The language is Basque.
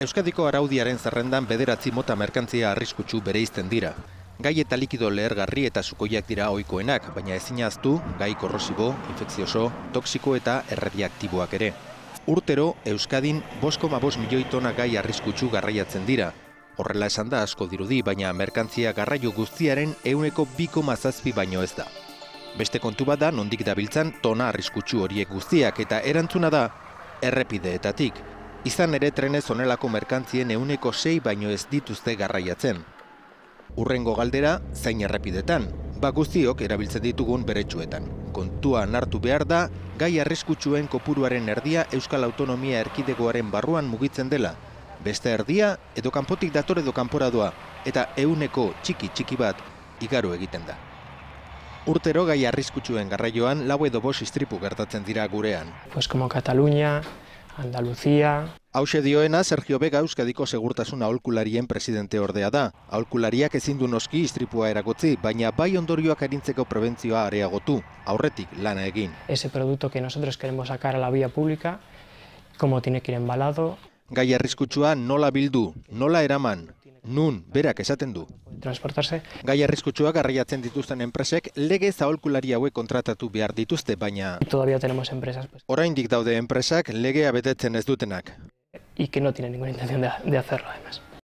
Euskadiko araudiaren zerrendan 9 mota merkantzia arriskutsu bereizten dira. Gai eta likido lehergarri eta sukoiak dira ohikoenak, baina ezin ahaztu gai korrosibo, infekzioso, toxiko eta erradiaktiboak ere. Urtero, Euskadin 5,5 milioi tona gai arriskutsu garraiatzen dira. Horrela esan da asko dirudi, baina merkantzia garraio guztiaren 2,7 baino ez da. Beste kontu bat da nondik dabiltzan tona arriskutsu horiek guztiak eta erantzuna da errepideetatik. Izan ere trenez honelako merkantzien 6 baino ez dituzte garraiatzen. Hurrengo galdera, zain errepidetan, guztiok erabiltzen ditugun beretsuetan. Kontuan hartu behar da, gai arriskutsuen kopuruaren erdia Euskal Autonomia Erkidegoaren barruan mugitzen dela. Beste erdia, edo kanpotik dator edo kanpora doa, eta 100 txiki bat igaro egiten da. Urtero gai arriskutsuen garraioan 4 edo 5 istripu gertatzen dira gurean. Pues como Cataluña, Andalucía. Hauxe dioena Sergio Vega Euskadiko segurtasun aholkularien presidente ordea da. Aholkulariak ezin du noski istripua eragotzi, baina bai ondorioak arintzeko prebentzioa areagotu, aurretik lana egin. Ese producto que nosotros queremos sacar a la vía pública, cómo tiene que ir embalado. Gai arriskutsua nola bildu, nola eraman, nun berak esaten du. Transportarse. Gai arriskutsua garraiatzen dituzten enpresek legez aholkulari hauek kontratatu behar dituzte, baina Todavía tenemos empresas oraindik daude enpresak legea betetzen ez dutenak. Y que no tienen ninguna intención de hacerlo además.